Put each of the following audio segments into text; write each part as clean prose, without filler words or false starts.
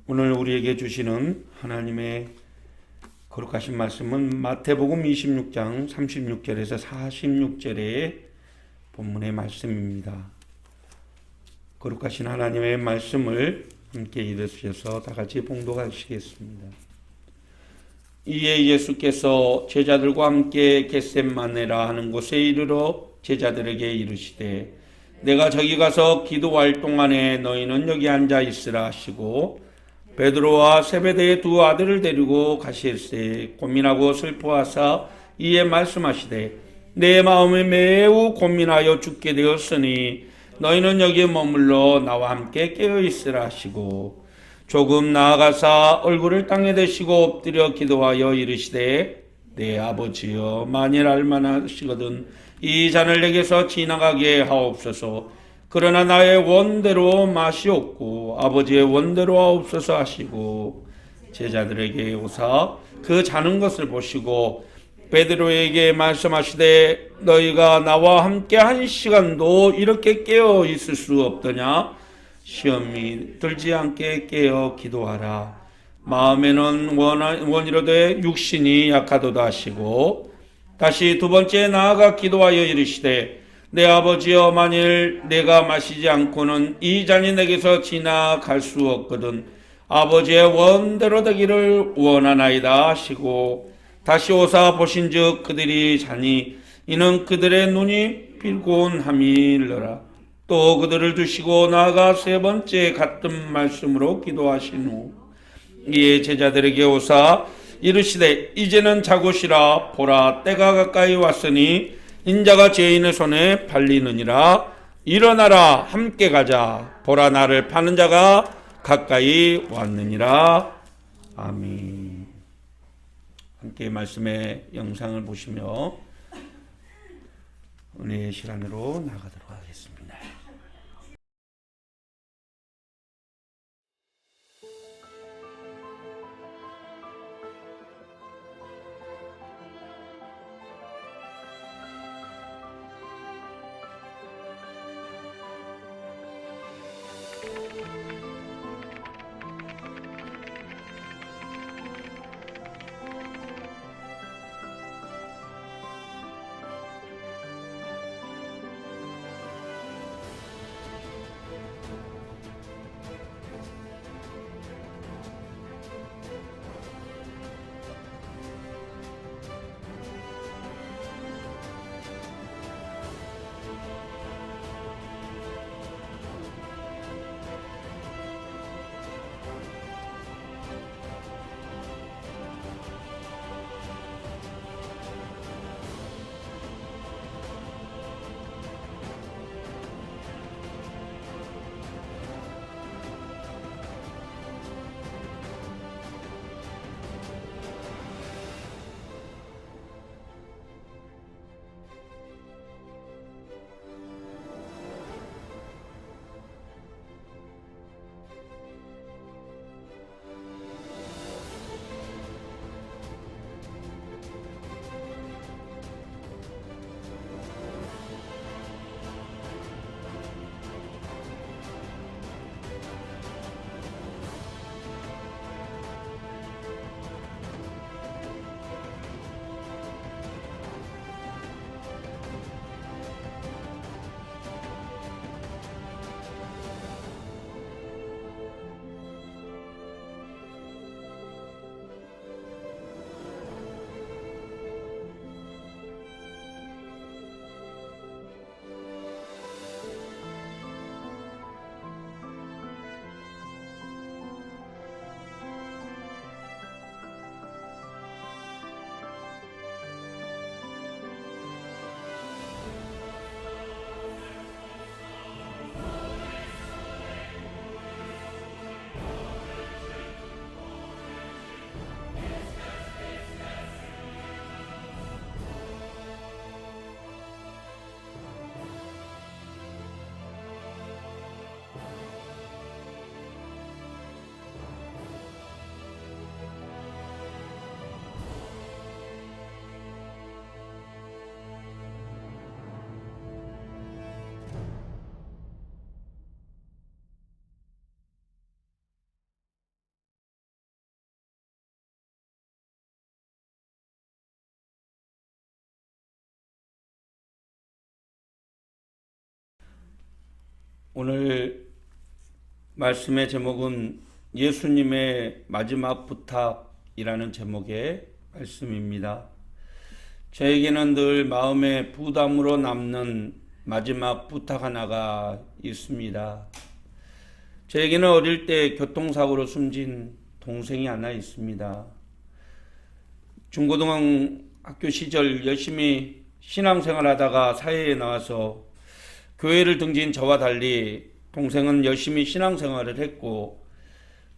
오늘 우리에게 주시는 하나님의 거룩하신 말씀은 마태복음 26장 36절에서 46절의 본문의 말씀입니다. 거룩하신 하나님의 말씀을 함께 읽으셔서 다 같이 봉독하시겠습니다. 이에 예수께서 제자들과 함께 겟셋마네라 하는 곳에 이르러 제자들에게 이르시되 내가 저기 가서 기도할 동안에 너희는 여기 앉아 있으라 하시고 베드로와 세베대의 두 아들을 데리고 가실새 고민하고 슬퍼하사 이에 말씀하시되 내 마음이 매우 고민하여 죽게 되었으니 너희는 여기에 머물러 나와 함께 깨어 있으라 하시고 조금 나아가사 얼굴을 땅에 대시고 엎드려 기도하여 이르시되 내 아버지여 만일 알만하시거든 이 잔을 내게서 지나가게 하옵소서. 그러나 나의 원대로 마시옵고 아버지의 원대로 하옵소서 하시고 제자들에게 오사 그 자는 것을 보시고 베드로에게 말씀하시되 너희가 나와 함께 한 시간도 이렇게 깨어 있을 수 없더냐. 시험이 들지 않게 깨어 기도하라. 마음에는 원이로되 육신이 약하도다 하시고 다시 두 번째 나아가 기도하여 이르시되 내 아버지여 만일 내가 마시지 않고는 이 잔이 내게서 지나갈 수 없거든 아버지의 원대로 되기를 원하나이다 하시고 다시 오사 보신즉 그들이 자니 이는 그들의 눈이 피곤함이니라. 또 그들을 두시고 나아가 세 번째 같은 말씀으로 기도하신 후 이에 제자들에게 오사 이르시되 이제는 자고시라. 보라 때가 가까이 왔으니 인자가 죄인의 손에 팔리느니라. 일어나라 함께 가자. 보라 나를 파는 자가 가까이 왔느니라. 아멘. 함께 말씀의 영상을 보시며 은혜의 시간으로 나가도록 하겠습니다. 오늘 말씀의 제목은 예수님의 마지막 부탁이라는 제목의 말씀입니다. 저에게는 늘 마음에 부담으로 남는 마지막 부탁 하나가 있습니다. 저에게는 어릴 때 교통사고로 숨진 동생이 하나 있습니다. 중고등학교 시절 열심히 신앙생활하다가 사회에 나와서 교회를 등진 저와 달리 동생은 열심히 신앙생활을 했고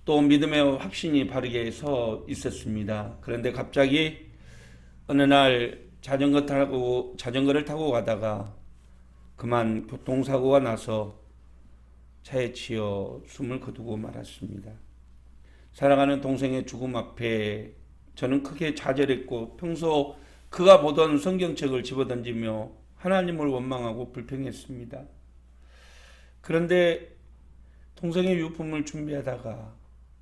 또 믿음의 확신이 바르게 서 있었습니다. 그런데 갑자기 어느 날 자전거를 타고 가다가 그만 교통사고가 나서 차에 치여 숨을 거두고 말았습니다. 사랑하는 동생의 죽음 앞에 저는 크게 좌절했고 평소 그가 보던 성경책을 집어던지며 하나님을 원망하고 불평했습니다. 그런데 동생의 유품을 준비하다가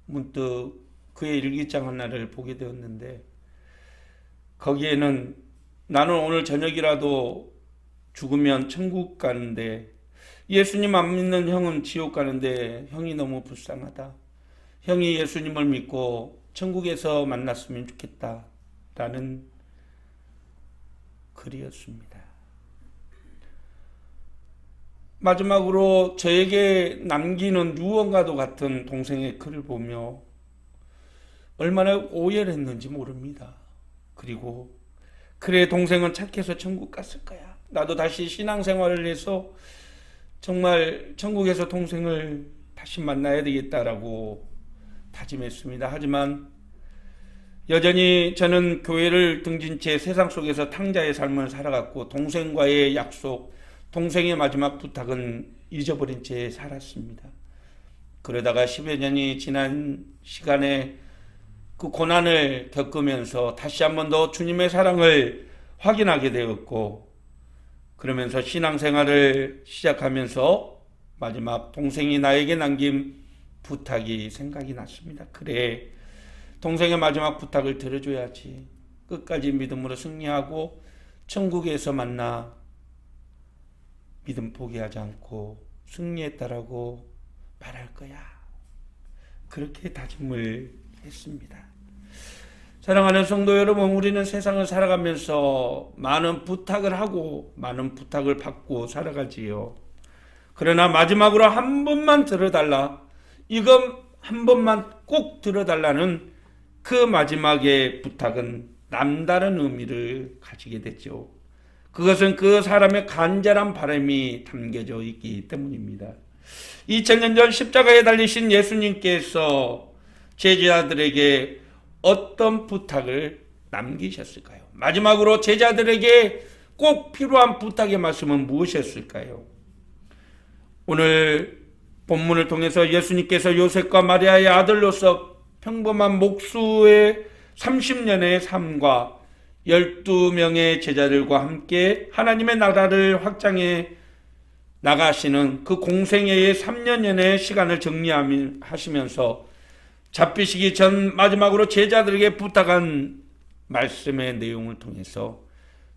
문득 그의 일기장 하나를 보게 되었는데 거기에는 나는 오늘 저녁이라도 죽으면 천국 가는데 예수님 안 믿는 형은 지옥 가는데 형이 너무 불쌍하다. 형이 예수님을 믿고 천국에서 만났으면 좋겠다. 라는 글이었습니다. 마지막으로 저에게 남기는 유언과도 같은 동생의 글을 보며 얼마나 오해를 했는지 모릅니다. 그리고 그래 동생은 착해서 천국 갔을 거야. 나도 다시 신앙생활을 해서 정말 천국에서 동생을 다시 만나야 되겠다라고 다짐했습니다. 하지만 여전히 저는 교회를 등진 채 세상 속에서 탕자의 삶을 살아갔고 동생과의 약속, 동생의 마지막 부탁은 잊어버린 채 살았습니다. 그러다가 10여 년이 지난 시간에 그 고난을 겪으면서 다시 한 번 더 주님의 사랑을 확인하게 되었고 그러면서 신앙생활을 시작하면서 마지막 동생이 나에게 남긴 부탁이 생각이 났습니다. 그래, 동생의 마지막 부탁을 들어줘야지. 끝까지 믿음으로 승리하고 천국에서 만나 믿음 포기하지 않고 승리했다라고 말할 거야. 그렇게 다짐을 했습니다. 사랑하는 성도 여러분, 우리는 세상을 살아가면서 많은 부탁을 하고 많은 부탁을 받고 살아가지요. 그러나 마지막으로 한 번만 들어달라. 이건 한 번만 꼭 들어달라는 그 마지막의 부탁은 남다른 의미를 가지게 됐죠. 그것은 그 사람의 간절한 바람이 담겨져 있기 때문입니다. 2000년 전 십자가에 달리신 예수님께서 제자들에게 어떤 부탁을 남기셨을까요? 마지막으로 제자들에게 꼭 필요한 부탁의 말씀은 무엇이었을까요? 오늘 본문을 통해서 예수님께서 요셉과 마리아의 아들로서 평범한 목수의 30년의 삶과 12명의 제자들과 함께 하나님의 나라를 확장해 나가시는 그 공생애의 3년여의 시간을 정리하시면서 잡히시기 전 마지막으로 제자들에게 부탁한 말씀의 내용을 통해서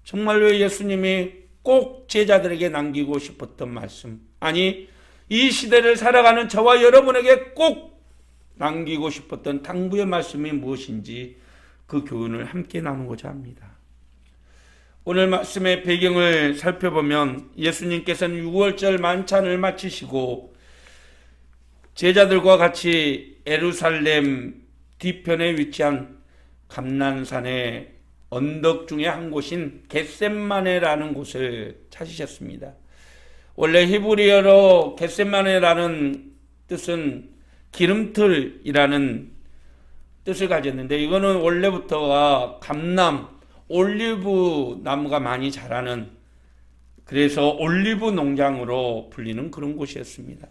정말로 예수님이 꼭 제자들에게 남기고 싶었던 말씀, 아니 이 시대를 살아가는 저와 여러분에게 꼭 남기고 싶었던 당부의 말씀이 무엇인지 그 교훈을 함께 나누고자 합니다. 오늘 말씀의 배경을 살펴보면 예수님께서는 6월절 만찬을 마치시고 제자들과 같이 예루살렘 뒤편에 위치한 감난산의 언덕 중에 한 곳인 겟셋마네라는 곳을 찾으셨습니다. 원래 히브리어로 겟셋마네라는 뜻은 기름틀이라는 뜻을 가졌는데 이거는 원래부터가 감람, 올리브 나무가 많이 자라는, 그래서 올리브 농장으로 불리는 그런 곳이었습니다.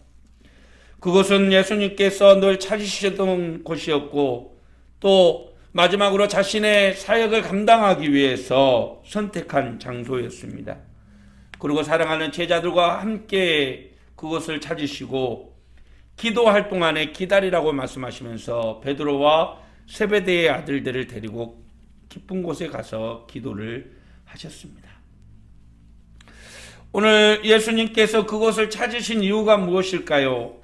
그곳은 예수님께서 늘 찾으시던 곳이었고 또 마지막으로 자신의 사역을 감당하기 위해서 선택한 장소였습니다. 그리고 사랑하는 제자들과 함께 그것을 찾으시고 기도할 동안에 기다리라고 말씀하시면서 베드로와 세베대의 아들들을 데리고 깊은 곳에 가서 기도를 하셨습니다. 오늘 예수님께서 그곳을 찾으신 이유가 무엇일까요?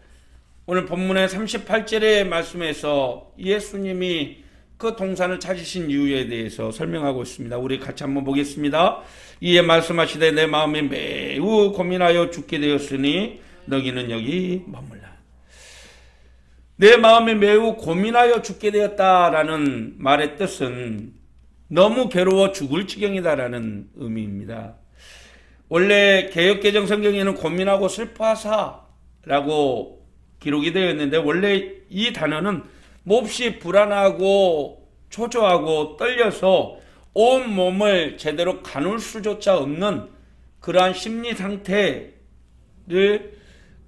오늘 본문의 38절의 말씀에서 예수님이 그 동산을 찾으신 이유에 대해서 설명하고 있습니다. 우리 같이 한번 보겠습니다. 이에 말씀하시되 내 마음이 매우 고민하여 죽게 되었으니 너희는 여기 머물라. 내 마음이 매우 고민하여 죽게 되었다라는 말의 뜻은 너무 괴로워 죽을 지경이다라는 의미입니다. 원래 개역개정 성경에는 고민하고 슬퍼하사라고 기록이 되어 있는데 원래 이 단어는 몹시 불안하고 초조하고 떨려서 온 몸을 제대로 가눌 수조차 없는 그러한 심리 상태를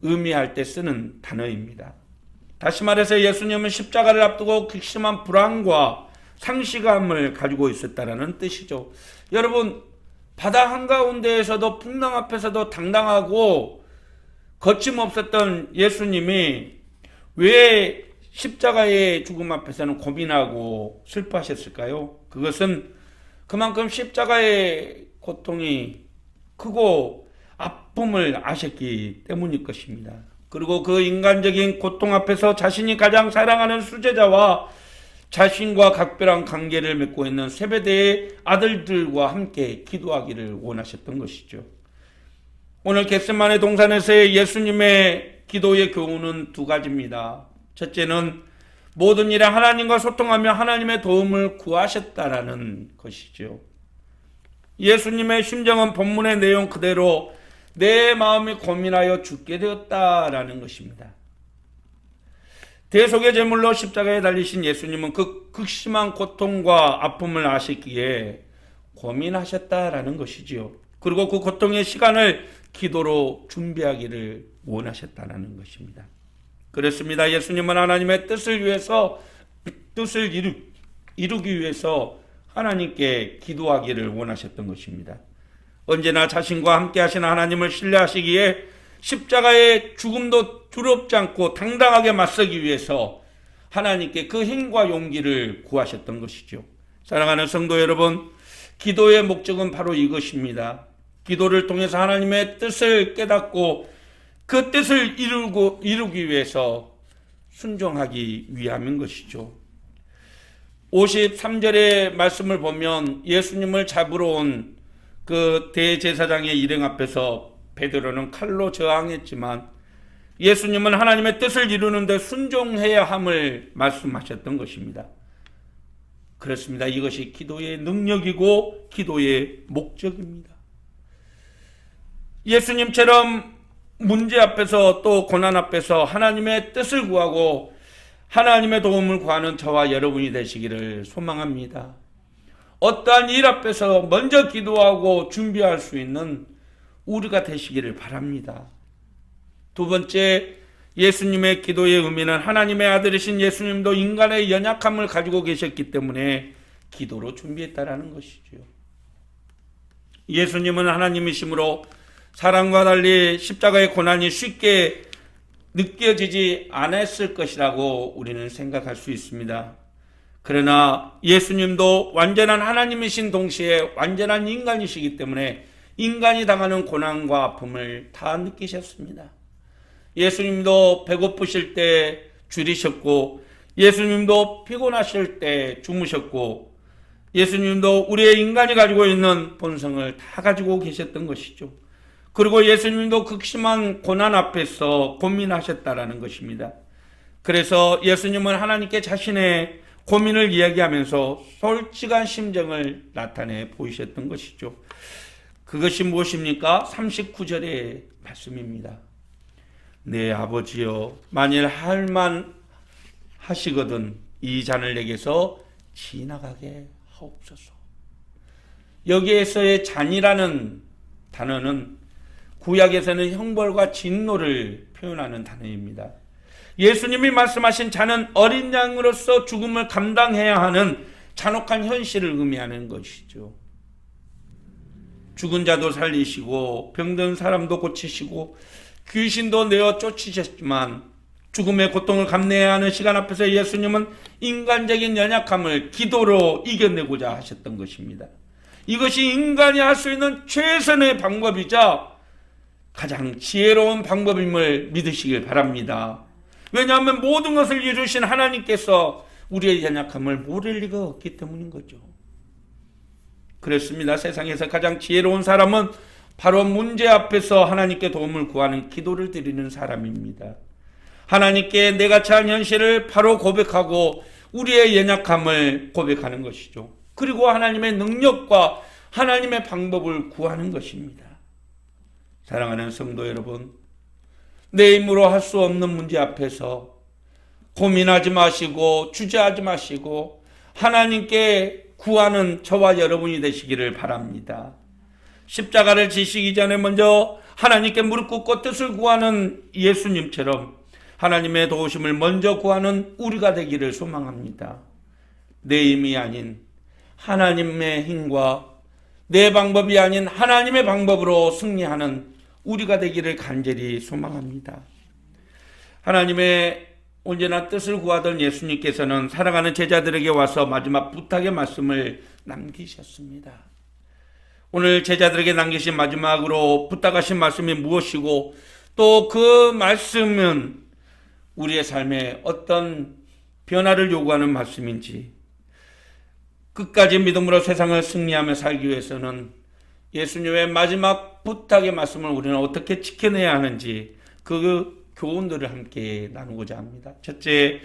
의미할 때 쓰는 단어입니다. 다시 말해서 예수님은 십자가를 앞두고 극심한 불안과 상실감을 가지고 있었다라는 뜻이죠. 여러분, 바다 한가운데에서도 풍랑 앞에서도 당당하고 거침없었던 예수님이 왜 십자가의 죽음 앞에서는 고민하고 슬퍼하셨을까요? 그것은 그만큼 십자가의 고통이 크고 아픔을 아셨기 때문일 것입니다. 그리고 그 인간적인 고통 앞에서 자신이 가장 사랑하는 수제자와 자신과 각별한 관계를 맺고 있는 세베대의 아들들과 함께 기도하기를 원하셨던 것이죠. 오늘 겟세마네 동산에서의 예수님의 기도의 교훈은 두 가지입니다. 첫째는 모든 일에 하나님과 소통하며 하나님의 도움을 구하셨다라는 것이죠. 예수님의 심정은 본문의 내용 그대로 내 마음이 고민하여 죽게 되었다라는 것입니다. 대속의 제물로 십자가에 달리신 예수님은 그 극심한 고통과 아픔을 아셨기에 고민하셨다라는 것이지요. 그리고 그 고통의 시간을 기도로 준비하기를 원하셨다는 것입니다. 그렇습니다. 예수님은 하나님의 뜻을 이루기 위해서 하나님께 기도하기를 원하셨던 것입니다. 언제나 자신과 함께 하시는 하나님을 신뢰하시기에 십자가의 죽음도 두렵지 않고 당당하게 맞서기 위해서 하나님께 그 힘과 용기를 구하셨던 것이죠. 사랑하는 성도 여러분, 기도의 목적은 바로 이것입니다. 기도를 통해서 하나님의 뜻을 깨닫고 그 뜻을 이루기 위해서 순종하기 위함인 것이죠. 53절의 말씀을 보면 예수님을 잡으러 온 그 대제사장의 일행 앞에서 베드로는 칼로 저항했지만 예수님은 하나님의 뜻을 이루는데 순종해야 함을 말씀하셨던 것입니다. 그렇습니다. 이것이 기도의 능력이고 기도의 목적입니다. 예수님처럼 문제 앞에서 또 고난 앞에서 하나님의 뜻을 구하고 하나님의 도움을 구하는 저와 여러분이 되시기를 소망합니다. 어떠한 일 앞에서 먼저 기도하고 준비할 수 있는 우리가 되시기를 바랍니다. 두 번째, 예수님의 기도의 의미는 하나님의 아들이신 예수님도 인간의 연약함을 가지고 계셨기 때문에 기도로 준비했다라는 것이죠. 예수님은 하나님이시므로 사람과 달리 십자가의 고난이 쉽게 느껴지지 않았을 것이라고 우리는 생각할 수 있습니다. 그러나 예수님도 완전한 하나님이신 동시에 완전한 인간이시기 때문에 인간이 당하는 고난과 아픔을 다 느끼셨습니다. 예수님도 배고프실 때 줄이셨고 예수님도 피곤하실 때 주무셨고 예수님도 우리의 인간이 가지고 있는 본성을 다 가지고 계셨던 것이죠. 그리고 예수님도 극심한 고난 앞에서 고민하셨다라는 것입니다. 그래서 예수님은 하나님께 자신의 고민을 이야기하면서 솔직한 심정을 나타내 보이셨던 것이죠. 그것이 무엇입니까? 39절의 말씀입니다. 내 아버지여, 만일 할만 하시거든 이 잔을 내게서 지나가게 하옵소서. 여기에서의 잔이라는 단어는 구약에서는 형벌과 진노를 표현하는 단어입니다. 예수님이 말씀하신 잔은 어린 양으로서 죽음을 감당해야 하는 잔혹한 현실을 의미하는 것이죠. 죽은 자도 살리시고 병든 사람도 고치시고 귀신도 내어 쫓으셨지만 죽음의 고통을 감내해야 하는 시간 앞에서 예수님은 인간적인 연약함을 기도로 이겨내고자 하셨던 것입니다. 이것이 인간이 할 수 있는 최선의 방법이자 가장 지혜로운 방법임을 믿으시길 바랍니다. 왜냐하면 모든 것을 이루신 하나님께서 우리의 연약함을 모를 리가 없기 때문인 거죠. 그렇습니다. 세상에서 가장 지혜로운 사람은 바로 문제 앞에서 하나님께 도움을 구하는 기도를 드리는 사람입니다. 하나님께 내가 처한 현실을 바로 고백하고 우리의 연약함을 고백하는 것이죠. 그리고 하나님의 능력과 하나님의 방법을 구하는 것입니다. 사랑하는 성도 여러분, 내 힘으로 할 수 없는 문제 앞에서 고민하지 마시고 주저하지 마시고 하나님께 구하는 저와 여러분이 되시기를 바랍니다. 십자가를 지시기 전에 먼저 하나님께 무릎 꿇고 뜻을 구하는 예수님처럼 하나님의 도우심을 먼저 구하는 우리가 되기를 소망합니다. 내 힘이 아닌 하나님의 힘과 내 방법이 아닌 하나님의 방법으로 승리하는 우리가 되기를 간절히 소망합니다. 하나님의 언제나 뜻을 구하던 예수님께서는 사랑하는 제자들에게 와서 마지막 부탁의 말씀을 남기셨습니다. 오늘 제자들에게 남기신 마지막으로 부탁하신 말씀이 무엇이고 또 그 말씀은 우리의 삶에 어떤 변화를 요구하는 말씀인지, 끝까지 믿음으로 세상을 승리하며 살기 위해서는 예수님의 마지막 부탁의 말씀을 우리는 어떻게 지켜내야 하는지 그 교훈들을 함께 나누고자 합니다. 첫째,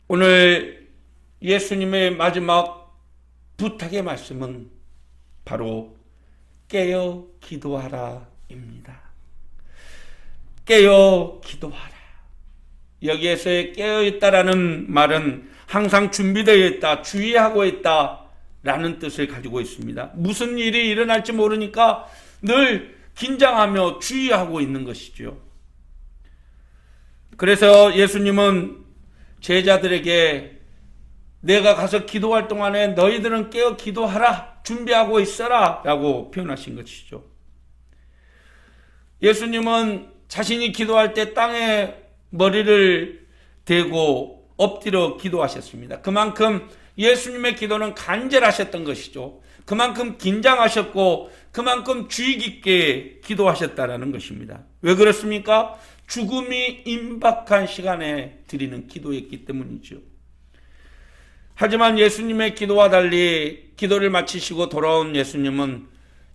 오늘 예수님의 마지막 부탁의 말씀은 바로 깨어 기도하라입니다. 깨어 기도하라. 여기에서의 깨어 있다라는 말은 항상 준비되어 있다, 주의하고 있다라는 뜻을 가지고 있습니다. 무슨 일이 일어날지 모르니까 늘 긴장하며 주의하고 있는 것이죠. 그래서 예수님은 제자들에게 내가 가서 기도할 동안에 너희들은 깨어 기도하라, 준비하고 있어라 라고 표현하신 것이죠. 예수님은 자신이 기도할 때 땅에 머리를 대고 엎드려 기도하셨습니다. 그만큼 예수님의 기도는 간절하셨던 것이죠. 그만큼 긴장하셨고 그만큼 주의 깊게 기도하셨다라는 것입니다. 왜 그렇습니까? 죽음이 임박한 시간에 드리는 기도였기 때문이죠. 하지만 예수님의 기도와 달리 기도를 마치시고 돌아온 예수님은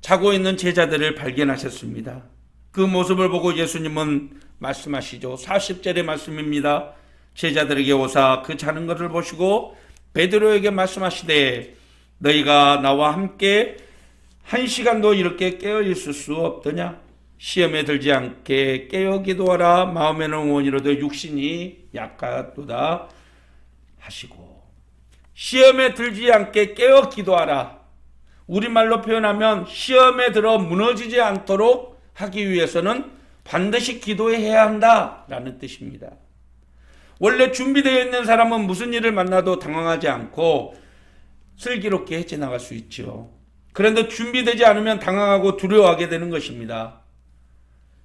자고 있는 제자들을 발견하셨습니다. 그 모습을 보고 예수님은 말씀하시죠. 40절의 말씀입니다. 제자들에게 오사 그 자는 것을 보시고 베드로에게 말씀하시되 너희가 나와 함께 1시간도 이렇게 깨어 있을 수 없더냐? 시험에 들지 않게 깨어 기도하라. 마음에는 원이로도 육신이 약하도다 하시고, 시험에 들지 않게 깨어 기도하라. 우리말로 표현하면 시험에 들어 무너지지 않도록 하기 위해서는 반드시 기도해야 한다라는 뜻입니다. 원래 준비되어 있는 사람은 무슨 일을 만나도 당황하지 않고 슬기롭게 헤쳐나갈 수 있죠. 그런데 준비되지 않으면 당황하고 두려워하게 되는 것입니다.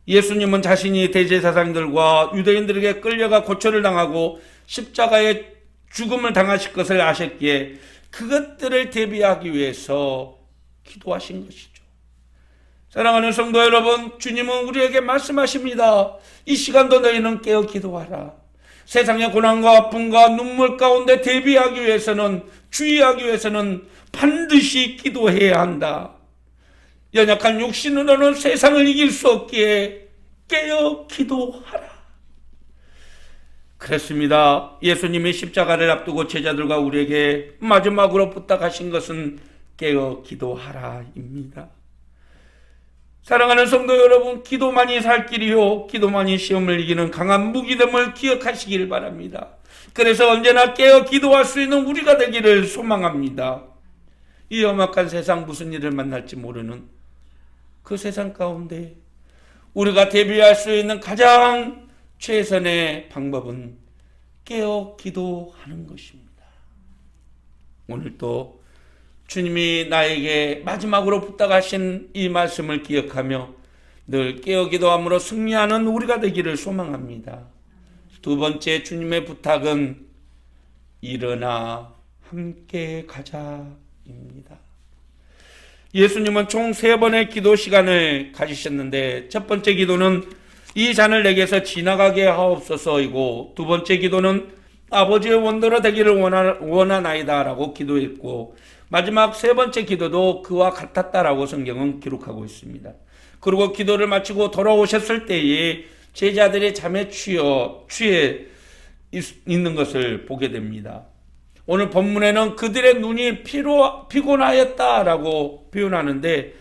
예수님은 자신이 대제사장들과 유대인들에게 끌려가 고초를 당하고 십자가에 죽음을 당하실 것을 아셨기에 그것들을 대비하기 위해서 기도하신 것이죠. 사랑하는 성도 여러분, 주님은 우리에게 말씀하십니다. 이 시간도 너희는 깨어 기도하라. 세상의 고난과 아픔과 눈물 가운데 대비하기 위해서는, 주의하기 위해서는 반드시 기도해야 한다. 연약한 육신으로는 세상을 이길 수 없기에 깨어 기도하라. 그렇습니다. 예수님이 십자가를 앞두고 제자들과 우리에게 마지막으로 부탁하신 것은 깨어 기도하라입니다. 사랑하는 성도 여러분, 기도만이 살 길이요 기도만이 시험을 이기는 강한 무기됨을 기억하시길 바랍니다. 그래서 언제나 깨어 기도할 수 있는 우리가 되기를 소망합니다. 이 험악한 세상, 무슨 일을 만날지 모르는 그 세상 가운데 우리가 대비할 수 있는 가장 최선의 방법은 깨어 기도하는 것입니다. 오늘 또 주님이 나에게 마지막으로 부탁하신 이 말씀을 기억하며 늘 깨어 기도함으로 승리하는 우리가 되기를 소망합니다. 두 번째 주님의 부탁은 일어나 함께 가자입니다. 예수님은 총 3번의 기도 시간을 가지셨는데, 첫 번째 기도는 이 잔을 내게서 지나가게 하옵소서이고, 두 번째 기도는 아버지의 원대로 되기를 원하나이다 라고 기도했고, 마지막 3번째 기도도 그와 같았다라고 성경은 기록하고 있습니다. 그리고 기도를 마치고 돌아오셨을 때에 제자들이 잠에 취해 있는 것을 보게 됩니다. 오늘 본문에는 그들의 눈이 피곤하였다라고 표현하는데,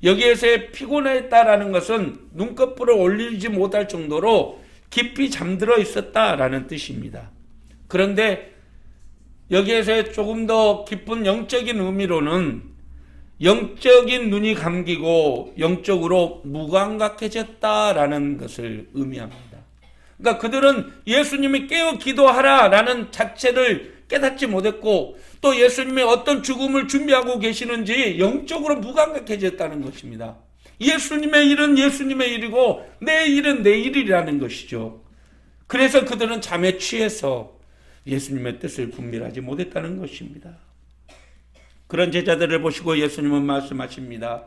여기에서의 피곤했다라는 것은 눈꺼풀을 올리지 못할 정도로 깊이 잠들어 있었다라는 뜻입니다. 그런데 여기에서의 조금 더 깊은 영적인 의미로는 영적인 눈이 감기고 영적으로 무감각해졌다라는 것을 의미합니다. 그러니까 그들은 예수님이 깨어 기도하라라는 자체를 깨닫지 못했고, 또 예수님이 어떤 죽음을 준비하고 계시는지 영적으로 무감각해졌다는 것입니다. 예수님의 일은 예수님의 일이고 내 일은 내 일이라는 것이죠. 그래서 그들은 잠에 취해서 예수님의 뜻을 분별하지 못했다는 것입니다. 그런 제자들을 보시고 예수님은 말씀하십니다.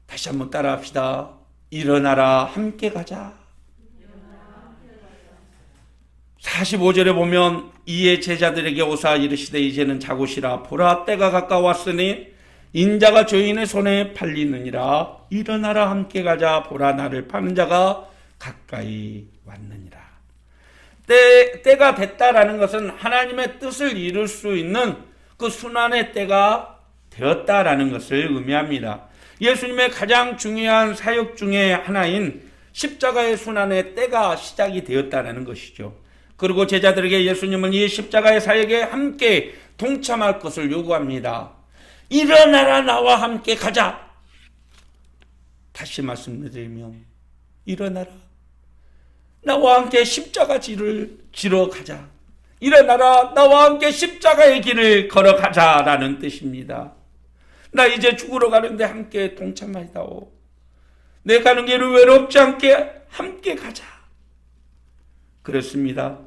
다시 한번 따라합시다. 일어나라, 함께 가자. 45절에 보면 이에 제자들에게 오사 이르시되 이제는 자고시라. 보라, 때가 가까웠으니 인자가 죄인의 손에 팔리느니라. 일어나라, 함께 가자. 보라, 나를 파는 자가 가까이 왔느니라. 때가 됐다라는 것은 하나님의 뜻을 이룰 수 있는 그 순환의 때가 되었다라는 것을 의미합니다. 예수님의 가장 중요한 사역 중에 하나인 십자가의 순환의 때가 시작이 되었다는 것이죠. 그리고 제자들에게 예수님은 이 십자가의 사역에 함께 동참할 것을 요구합니다. 일어나라, 나와 함께 가자. 다시 말씀드리면 일어나라, 나와 함께 십자가 길을 지러 가자. 일어나라, 나와 함께 십자가의 길을 걸어가자라는 뜻입니다. 나 이제 죽으러 가는데 함께 동참하이다오. 내 가는 길을 외롭지 않게 함께 가자. 그렇습니다.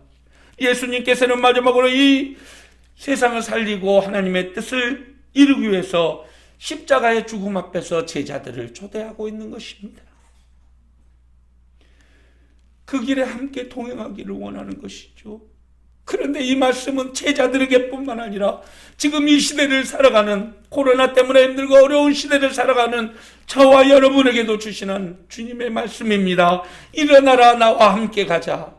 예수님께서는 마지막으로 이 세상을 살리고 하나님의 뜻을 이루기 위해서 십자가의 죽음 앞에서 제자들을 초대하고 있는 것입니다. 그 길에 함께 동행하기를 원하는 것이죠. 그런데 이 말씀은 제자들에게 뿐만 아니라 지금 이 시대를 살아가는, 코로나 때문에 힘들고 어려운 시대를 살아가는 저와 여러분에게도 주시는 주님의 말씀입니다. 일어나라, 나와 함께 가자.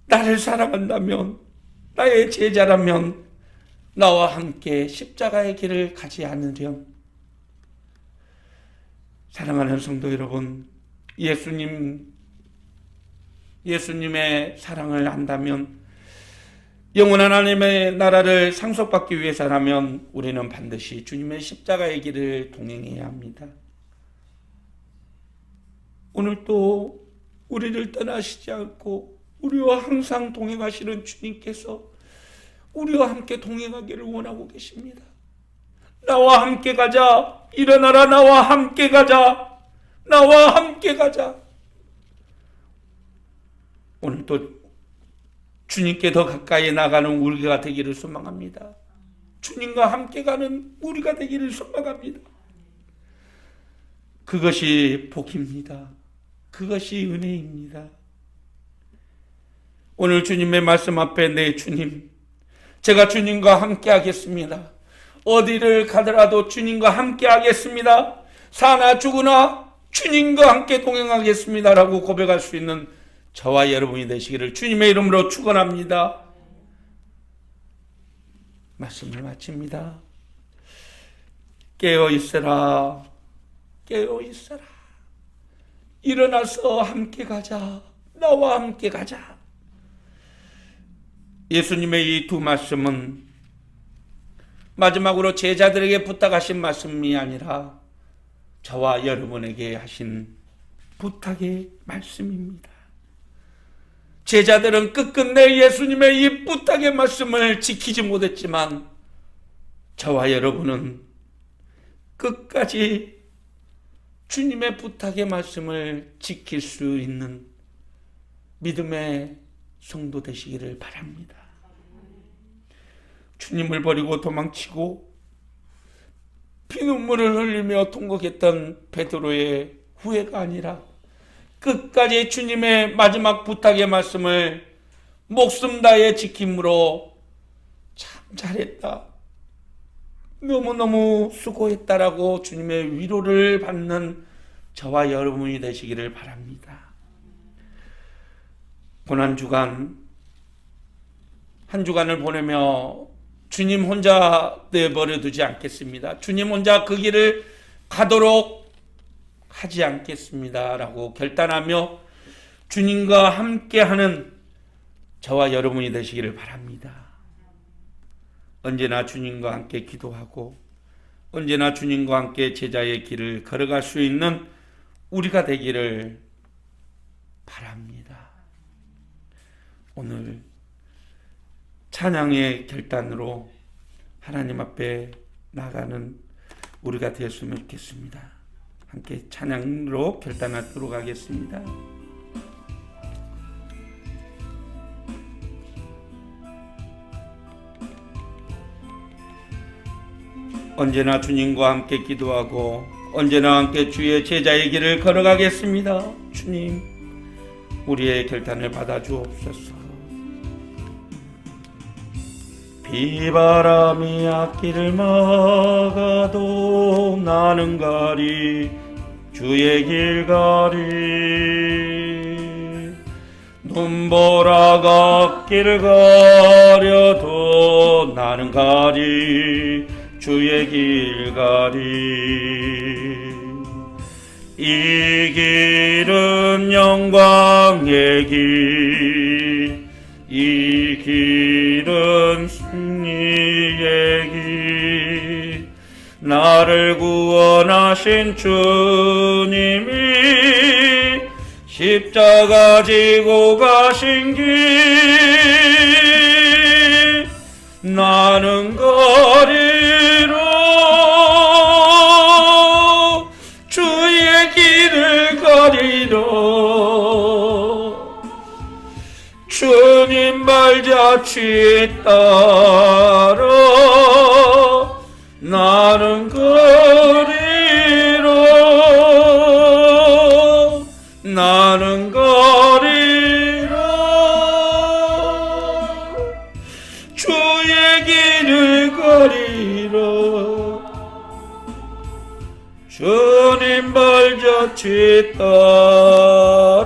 나를 사랑한다면, 나의 제자라면 나와 함께 십자가의 길을 가지 않으렴. 사랑하는 성도 여러분, 예수님의 사랑을 안다면, 영원한 하나님의 나라를 상속받기 위해서라면 우리는 반드시 주님의 십자가의 길을 동행해야 합니다. 오늘 또 우리를 떠나시지 않고 우리와 항상 동행하시는 주님께서 우리와 함께 동행하기를 원하고 계십니다. 나와 함께 가자. 일어나라, 나와 함께 가자. 나와 함께 가자. 오늘 또 주님께 더 가까이 나가는 우리가 되기를 소망합니다. 주님과 함께 가는 우리가 되기를 소망합니다. 그것이 복입니다. 그것이 은혜입니다. 오늘 주님의 말씀 앞에 내 주님, 제가 주님과 함께 하겠습니다. 어디를 가더라도 주님과 함께 하겠습니다. 사나 죽으나 주님과 함께 동행하겠습니다 라고 고백할 수 있는 저와 여러분이 되시기를 주님의 이름으로 축원합니다. 말씀을 마칩니다. 깨어 있어라, 깨어 있어라. 일어나서 함께 가자. 나와 함께 가자. 예수님의 이 두 말씀은 마지막으로 제자들에게 부탁하신 말씀이 아니라 저와 여러분에게 하신 부탁의 말씀입니다. 제자들은 끝끝내 예수님의 이 부탁의 말씀을 지키지 못했지만 저와 여러분은 끝까지 주님의 부탁의 말씀을 지킬 수 있는 믿음의 성도 되시기를 바랍니다. 주님을 버리고 도망치고 피눈물을 흘리며 통곡했던 베드로의 후회가 아니라 끝까지 주님의 마지막 부탁의 말씀을 목숨 다해 지킴으로 참 잘했다, 너무너무 수고했다라고 주님의 위로를 받는 저와 여러분이 되시기를 바랍니다. 고난주간 한 주간을 보내며 주님 혼자 내버려 두지 않겠습니다. 주님 혼자 그 길을 가도록 하지 않겠습니다 라고 결단하며 주님과 함께하는 저와 여러분이 되시기를 바랍니다. 언제나 주님과 함께 기도하고 언제나 주님과 함께 제자의 길을 걸어갈 수 있는 우리가 되기를 바랍니다. 오늘 찬양의 결단으로 하나님 앞에 나가는 우리가 되었으면 좋겠습니다. 함께 찬양으로 결단하도록 하겠습니다. 언제나 주님과 함께 기도하고 언제나 함께 주의 제자의 길을 걸어가겠습니다. 주님, 우리의 결단을 받아주옵소서. 비바람이 앞길을 막아도 나는 가리 주의 길 가리, 눈보라가 앞길을 가려도 나는 가리 주의 길 가리. 이 길은 영광의 길, 이 길은 승리의 길, 나를 구원하신 주님이 십자가 지고 가신 길, 나는 거리로 주의 길을 가리로, 주님 발자취 따라 나는 거리로, 나는 거리로 주의 길을 거리로, 주님 발자취 따라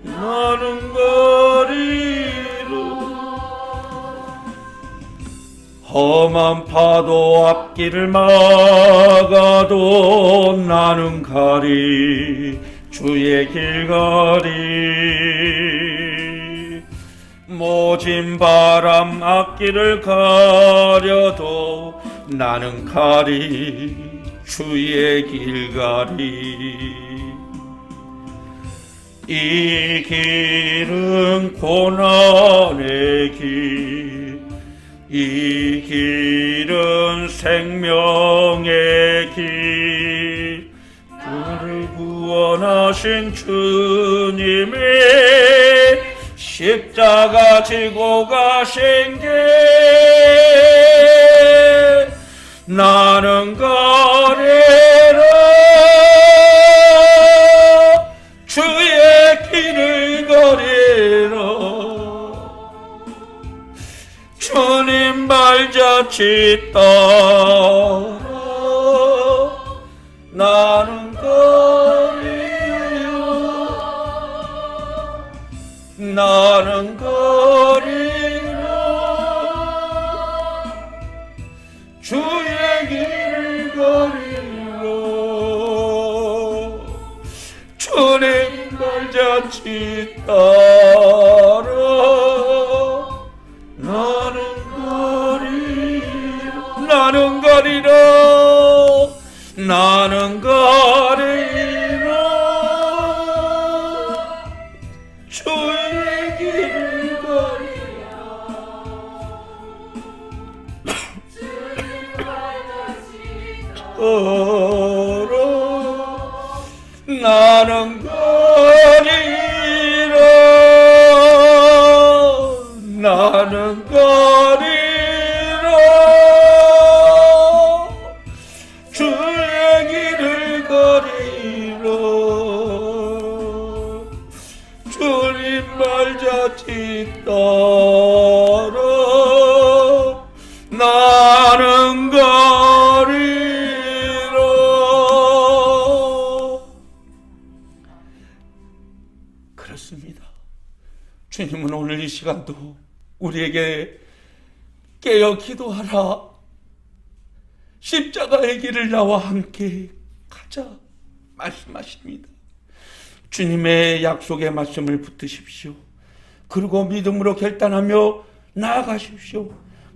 나는 거리로. 험한 파도 앞길을 막아도 나는 가리 주의 길 가리, 모진 바람 앞길을 가려도 나는 가리 주의 길 가리. 이 길은 고난의 길, 이 길은 생명의 길, 우리를 구원하신 주님의 십자가 지고 가신 길, 나는 가리라 주의 길을 거리로, 주님 발자취 따라 나는 거리로, 나는 거리로 주의 길을 거리로, 주님 발자취 따라 나는 거리로, 나는 거리로, 나는 거리로 주의 길을 거리로, 나는 거리로, 나는 나는 거리로 주의 길을 거리로 주님 말자짓 따라 나는 거리로. 그렇습니다. 주님은 오늘 이 시간도 우리에게 깨어 기도하라, 십자가의 길을 나와 함께 가자 말씀하십니다. 주님의 약속의 말씀을 붙드십시오. 그리고 믿음으로 결단하며 나아가십시오.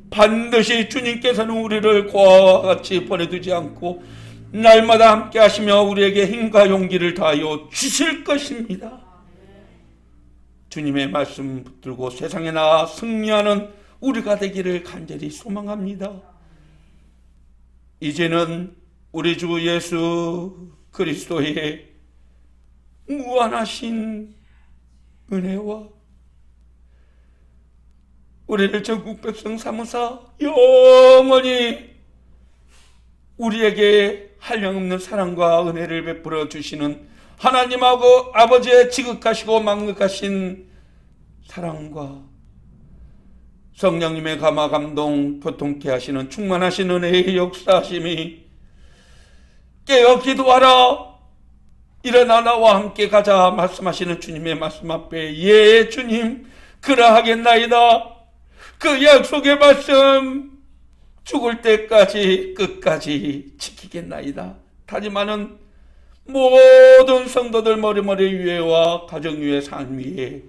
반드시 주님께서는 우리를 고아와 같이 보내두지 않고 날마다 함께 하시며 우리에게 힘과 용기를 다하여 주실 것입니다. 주님의 말씀 붙들고 세상에 나아 승리하는 우리가 되기를 간절히 소망합니다. 이제는 우리 주 예수 그리스도의 무한하신 은혜와 우리를 전국 백성 삼으사 영원히 우리에게 한량없는 사랑과 은혜를 베풀어 주시는 하나님하고 아버지의 지극하시고 망극하신 사랑과 성령님의 감화 감동 교통케 하시는 충만하신 은혜의 역사하심이 깨어 기도하라, 일어나 나와 함께 가자 말씀하시는 주님의 말씀 앞에 예 주님 그러하겠나이다. 그 약속의 말씀 죽을 때까지 끝까지 지키겠나이다. 다짐하는 모든 성도들 머리머리 위에와 가정 위에 산 위에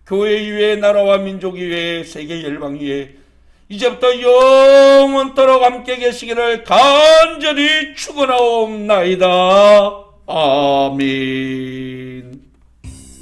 교회 위에 나라와 민족 위에 세계 열방 위에 이제부터 영원토록 함께 계시기를 간절히 축원하옵나이다. 아멘.